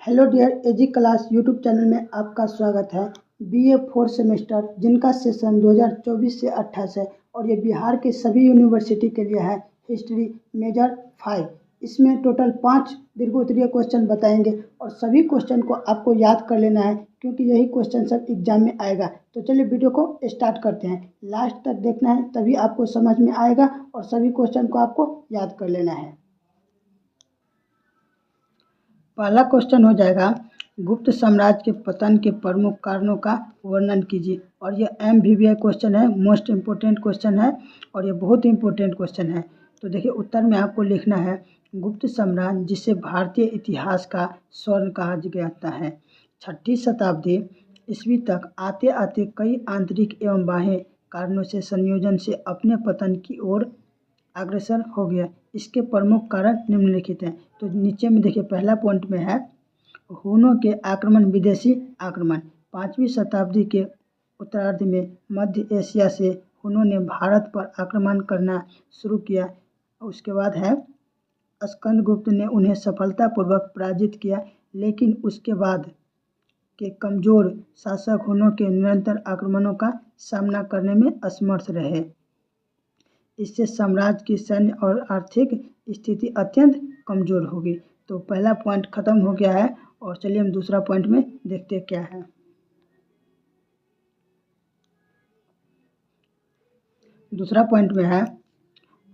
Hello dear एजी class YouTube channel में आपका स्वागत है। बीए फोर्थ सेमेस्टर जिनका सेशन 2024 से 28 है और ये बिहार के सभी यूनिवर्सिटी के लिए है। हिस्ट्री मेजर 5 इसमें टोटल 5 दीर्घोत्तरीय क्वेश्चन बताएंगे और सभी क्वेश्चन को आपको याद कर लेना है क्योंकि यही क्वेश्चन सब एग्जाम में आएगा। तो चलिए वीडियो को स्टार्ट करते हैं। लास्ट तक देखना है तभी आपको समझ में आएगा और सभी क्वेश्चन को आपको याद कर लेना है। पहला क्वेश्चन हो जाएगा, गुप्त साम्राज्य के पतन के प्रमुख कारणों का वर्णन कीजिए। और ये MVBI क्वेश्चन है, मोस्ट इम्पोर्टेंट क्वेश्चन है और ये बहुत इंपॉर्टेंट क्वेश्चन है। तो देखिए उत्तर में आपको लिखना है, गुप्त साम्राज्य जिसे भारतीय इतिहास का स्वर्ण कहा जाता है, 6वीं शताब्दी ईस्वी तक आते आते कई आंतरिक एवं बाह्य कारणों से संयोजन से अपने पतन की ओर अग्रसर हो गया। इसके प्रमुख कारण निम्नलिखित हैं। तो नीचे में देखिए पहला पॉइंट में है, हुनों के आक्रमण, विदेशी आक्रमण। 5वीं शताब्दी के उत्तरार्ध में मध्य एशिया से हुनों ने भारत पर आक्रमण करना शुरू किया। उसके बाद है, स्कंदगुप्त ने उन्हें सफलतापूर्वक पराजित किया, लेकिन उसके बाद के कमजोर शासक हुनों के निरंतर आक्रमणों का सामना करने में असमर्थ रहे। इससे साम्राज्य की सैन्य और आर्थिक स्थिति अत्यंत कमजोर होगी। तो पहला पॉइंट खत्म हो गया है और चलिए हम दूसरा पॉइंट में देखते क्या है। दूसरा पॉइंट में है,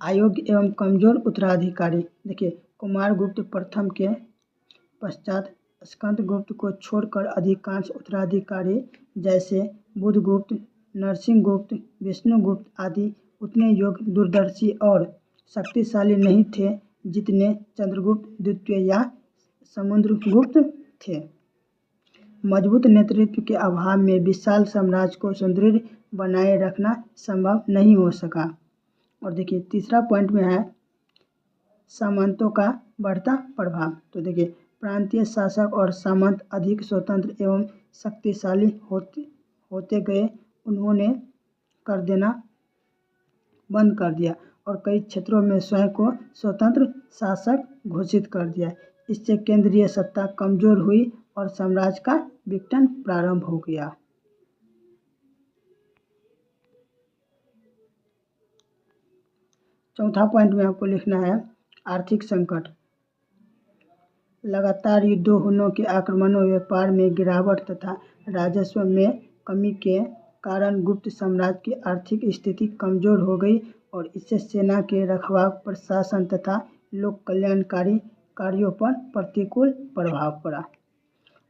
अयोग्य एवं कमजोर उत्तराधिकारी। देखिए कुमारगुप्त प्रथम के पश्चात स्कंदगुप्त को छोड़कर अधिकांश उत्तराधिकारी जैसे बुधगुप्त, नरसिंहगुप्त, विष्णुगुप्त आदि उतने योग्य, दूरदर्शी और शक्तिशाली नहीं थे जितने चंद्रगुप्त द्वितीय या समुद्रगुप्त थे। मजबूत नेतृत्व के अभाव में विशाल साम्राज्य को सुदृढ़ बनाए रखना संभव नहीं हो सका। और देखिए तीसरा पॉइंट में है, सामंतों का बढ़ता प्रभाव। तो देखिए प्रांतीय शासक और सामंत अधिक स्वतंत्र एवं शक्तिशाली होते गए। उन्होंने कर देना बंद कर दिया और कई क्षेत्रों में स्वयं को स्वतंत्र शासक घोषित कर दिया। इससे केंद्रीय सत्ता कमजोर हुई और साम्राज्य का विघटन प्रारंभ हो गया। चौथा पॉइंट में आपको लिखना है, आर्थिक संकट। लगातार युद्धों, हुनों के आक्रमणों, व्यापार में गिरावट तथा राजस्व में कमी के कारण गुप्त साम्राज्य की आर्थिक स्थिति कमजोर हो गई और इससे सेना के रखवाव, प्रशासन तथा लोक कल्याणकारी कार्यों पर प्रतिकूल प्रभाव पड़ा।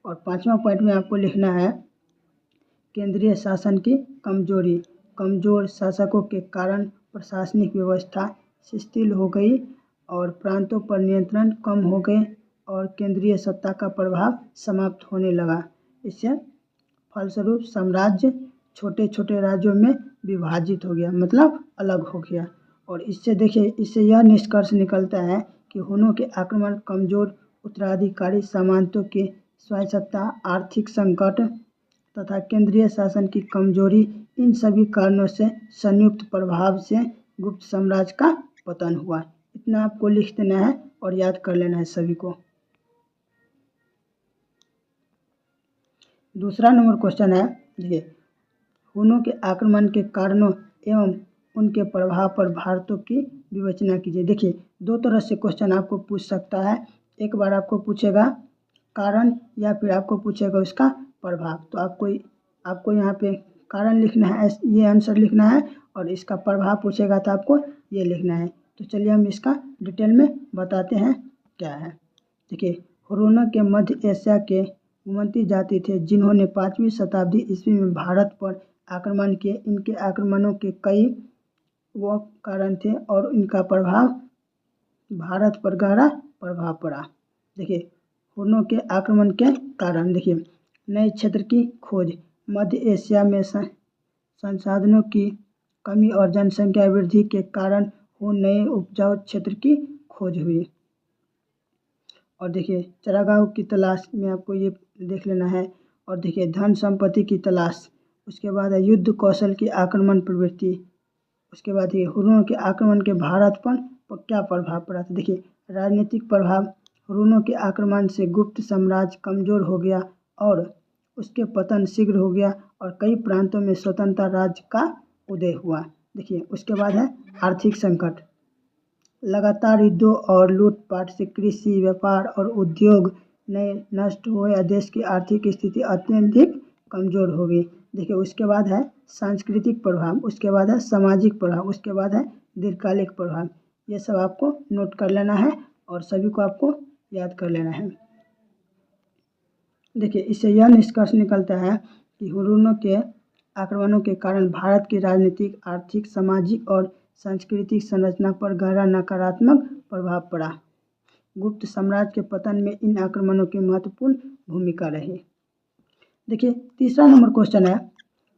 और पांचवा पॉइंट में आपको लिखना है, केंद्रीय शासन की कमजोरी। कमजोर शासकों के कारण प्रशासनिक व्यवस्था शिथिल हो गई और प्रांतों पर नियंत्रण कम हो गए और केंद्रीय सत्ता का प्रभाव समाप्त होने लगा। इससे फलस्वरूप साम्राज्य छोटे छोटे राज्यों में विभाजित हो गया, मतलब अलग हो गया। और इससे देखिए, इससे यह निष्कर्ष निकलता है कि हुनों के आक्रमण, कमजोर उत्तराधिकारी, सामंतों की स्वायत्तता, आर्थिक संकट तथा केंद्रीय शासन की कमजोरी, इन सभी कारणों से संयुक्त प्रभाव से गुप्त साम्राज्य का पतन हुआ। इतना आपको लिख देना है और याद कर लेना है सभी को। दूसरा नंबर क्वेश्चन है, देखिए हुनों के आक्रमण के कारणों एवं उनके प्रभाव पर भारतों की विवेचना कीजिए। देखिए दो तरह से क्वेश्चन आपको पूछ सकता है। एक बार आपको पूछेगा कारण या फिर आपको पूछेगा उसका प्रभाव। तो आपको यहाँ पे कारण लिखना है, ये आंसर लिखना है, और इसका प्रभाव पूछेगा तो आपको ये लिखना है। तो चलिए हम इसका डिटेल में बताते हैं क्या है। देखिए हुनों के मध्य एशिया के घुमंती जाति थे जिन्होंने 5वीं शताब्दी ईस्वी में भारत पर आक्रमण किए। इनके आक्रमणों के कई वो कारण थे और इनका प्रभाव भारत पर गहरा प्रभाव पड़ा। देखिए हुनों के आक्रमण के कारण, देखिए नए क्षेत्र की खोज। मध्य एशिया में संसाधनों की कमी और जनसंख्या वृद्धि के कारण हुन नए उपजाऊ क्षेत्र की खोज हुई। और देखिए चरागाहों की तलाश में आपको ये देख लेना है। और देखिए धन संपत्ति की तलाश। उसके बाद है युद्ध कौशल की आक्रमण प्रवृत्ति। उसके बाद ये हुनों के आक्रमण के भारत पर क्या प्रभाव पड़ा। तो देखिए राजनीतिक प्रभाव, हुनों के आक्रमण से गुप्त साम्राज्य कमज़ोर हो गया और उसके पतन शीघ्र हो गया और कई प्रांतों में स्वतंत्र राज्य का उदय हुआ। देखिए उसके बाद है आर्थिक संकट। लगातार युद्धों और लूटपाट से कृषि, व्यापार और उद्योग नए नष्ट हुए या देश की आर्थिक स्थिति अत्यधिक कमज़ोर हो गई। देखिए उसके बाद है सांस्कृतिक प्रभाव, उसके बाद है सामाजिक प्रभाव, उसके बाद है दीर्घकालिक प्रभाव। ये सब आपको नोट कर लेना है और सभी को आपको याद कर लेना है। देखिए इससे यह निष्कर्ष निकलता है कि हुनों के आक्रमणों के कारण भारत की राजनीतिक, आर्थिक, सामाजिक और सांस्कृतिक संरचना पर गहरा नकारात्मक प्रभाव पड़ा। गुप्त साम्राज्य के पतन में इन आक्रमणों की महत्वपूर्ण भूमिका रही। देखिए तीसरा नंबर क्वेश्चन है,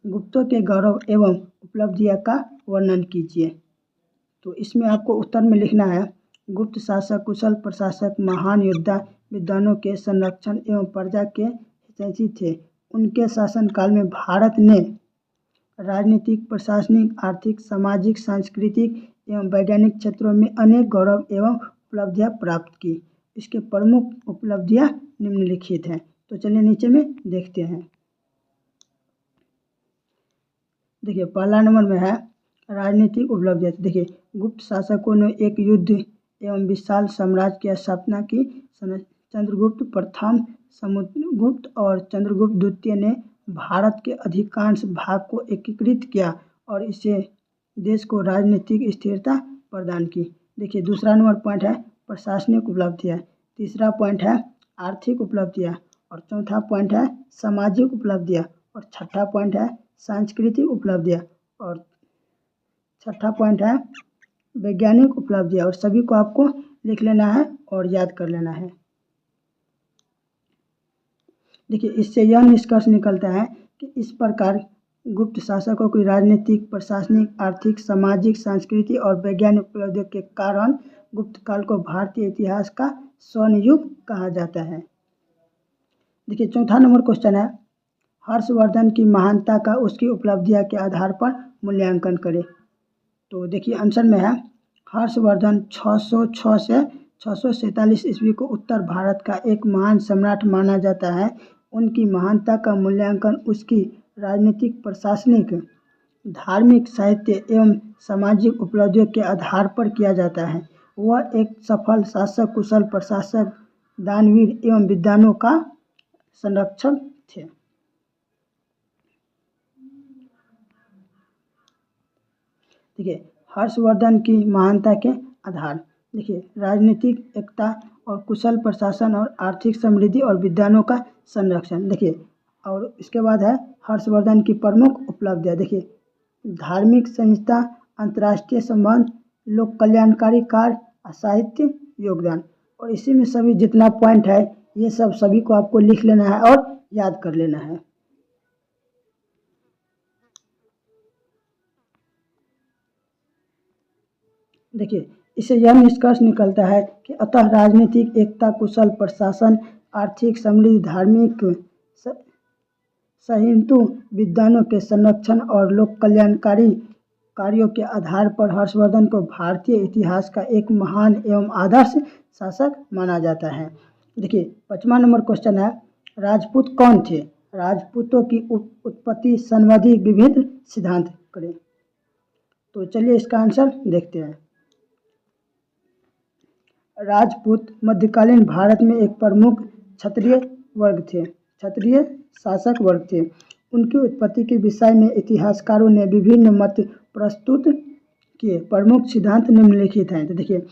गुप्तों के गौरव एवं उपलब्धियां का वर्णन कीजिए। तो इसमें आपको उत्तर में लिखना है, गुप्त शासक कुशल प्रशासक, महान योद्धा, विद्वानों के संरक्षण एवं प्रजा के हितैषी थे। उनके शासनकाल में भारत ने राजनीतिक, प्रशासनिक, आर्थिक, सामाजिक, सांस्कृतिक एवं वैज्ञानिक क्षेत्रों में अनेक गौरव एवं उपलब्धियां प्राप्त की। इसके प्रमुख उपलब्धियां निम्नलिखित हैं। तो चलिए नीचे में देखते हैं। देखिए पहला नंबर में है राजनीतिक उपलब्धियां। देखिए गुप्त शासकों ने एक युद्ध एवं विशाल साम्राज्य की स्थापना की। चंद्रगुप्त प्रथम, समुद्रगुप्त और चंद्रगुप्त द्वितीय ने भारत के अधिकांश भाग को एकीकृत किया और इसे देश को राजनीतिक स्थिरता प्रदान की। देखिए दूसरा नंबर पॉइंट है प्रशासनिक उपलब्धियां, तीसरा पॉइंट है आर्थिक उपलब्धियां और चौथा पॉइंट है सामाजिक उपलब्धियां और छठा पॉइंट है सांस्कृतिक उपलब्धियां और छठा पॉइंट है वैज्ञानिक उपलब्धियां। और सभी को आपको लिख लेना है और याद कर लेना है। देखिए इससे यह निष्कर्ष निकलता है कि इस प्रकार गुप्त शासकों की राजनीतिक, प्रशासनिक, आर्थिक, सामाजिक, सांस्कृतिक और वैज्ञानिक उपलब्धियों के कारण गुप्त काल को भारतीय इतिहास का स्वर्ण युग कहा जाता है। देखिए चौथा नंबर क्वेश्चन है, हर्षवर्धन की महानता का उसकी उपलब्धियां के आधार पर मूल्यांकन करें। तो देखिए आंसर में है, हर्षवर्धन 606 से 647 ईस्वी को उत्तर भारत का एक महान सम्राट माना जाता है। उनकी महानता का मूल्यांकन उसकी राजनीतिक, प्रशासनिक, धार्मिक, साहित्य एवं सामाजिक उपलब्धियों के आधार पर किया जाता है। वह एक सफल शासक, कुशल प्रशासक, दानवीर एवं विद्वानों का संरक्षक थे। देखिए हर्षवर्धन की महानता के आधार, देखिए राजनीतिक एकता और कुशल प्रशासन और आर्थिक समृद्धि और विद्वानों का संरक्षण। देखिए और इसके बाद है हर्षवर्धन की प्रमुख उपलब्धियां। देखिए धार्मिक संहिता, अंतर्राष्ट्रीय संबंध, लोक कल्याणकारी कार्य, साहित्य योगदान। और इसी में सभी जितना पॉइंट है ये सब सभी को आपको लिख लेना है और याद कर लेना है। देखिए इससे यह निष्कर्ष निकलता है कि अतः राजनीतिक एकता, कुशल प्रशासन, आर्थिक समृद्धि, धार्मिक सहिष्णु, विद्वानों के संरक्षण और लोक कल्याणकारी कार्यों के आधार पर हर्षवर्धन को भारतीय इतिहास का एक महान एवं आदर्श शासक माना जाता है। देखिए 5वां नंबर क्वेश्चन है, राजपूत कौन थे? राजपूतों की उत्पत्ति संबंधी विभिन्न सिद्धांत करें। तो चलिए इसका आंसर देखते हैं। राजपूत मध्यकालीन भारत में एक प्रमुख क्षत्रिय वर्ग थे, क्षत्रिय शासक वर्ग थे। उनकी उत्पत्ति के विषय में इतिहासकारों ने विभिन्न मत प्रस्तुत किए। प्रमुख सिद्धांत निम्नलिखित हैं। तो देखिए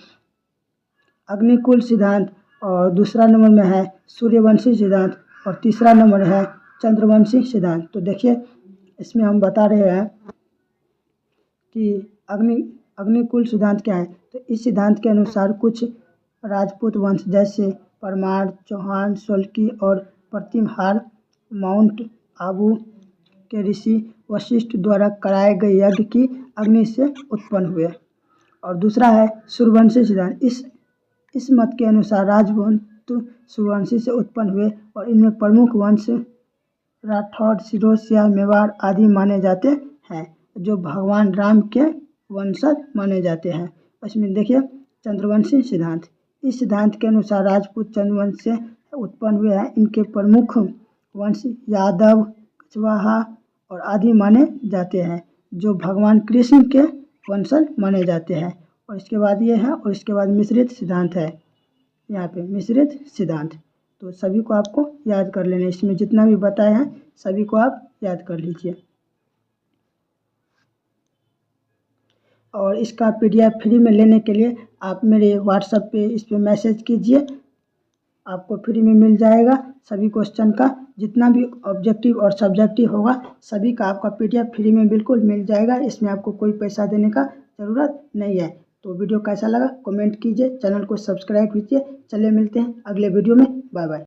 अग्निकुल सिद्धांत और दूसरा नंबर में है सूर्यवंशी सिद्धांत और तीसरा नंबर है चंद्रवंशी सिद्धांत। तो देखिए इसमें हम बता रहे हैं कि अग्निकुल सिद्धांत क्या है। तो इस सिद्धांत के अनुसार कुछ राजपूत वंश जैसे परमार, चौहान, सोलंकी और प्रतिहार माउंट आबू के ऋषि वशिष्ठ द्वारा कराए गए यज्ञ की अग्नि से उत्पन्न हुए। और दूसरा है सूर्यवंशी सिद्धांत। इस मत के अनुसार राजवंश सूर्यवंशी से उत्पन्न हुए और इनमें प्रमुख वंश राठौड़, सिरोसिया, मेवाड़ आदि माने जाते हैं, जो भगवान राम के वंशज माने जाते हैं। इसमें देखिए चंद्रवंशी सिद्धांत, इस सिद्धांत के अनुसार राजपूत चंद्रवंश से उत्पन्न हुए हैं। इनके प्रमुख वंश यादव, कुशवाहा और आदि माने जाते हैं, जो भगवान कृष्ण के वंशज माने जाते हैं। और इसके बाद ये है, और इसके बाद मिश्रित सिद्धांत है, यहाँ पे मिश्रित सिद्धांत। तो सभी को आपको याद कर लेना, इसमें जितना भी बताया है सभी को आप याद कर लीजिए। और इसका PDF फ्री में लेने के लिए आप मेरे व्हाट्सएप पे इस पर मैसेज कीजिए, आपको फ्री में मिल जाएगा। सभी क्वेश्चन का जितना भी ऑब्जेक्टिव और सब्जेक्टिव होगा सभी का आपका PDF फ्री में बिल्कुल मिल जाएगा। इसमें आपको कोई पैसा देने का ज़रूरत नहीं है। तो वीडियो कैसा लगा कमेंट कीजिए, चैनल को सब्सक्राइब कीजिए। चलिए मिलते हैं अगले वीडियो में, बाय बाय।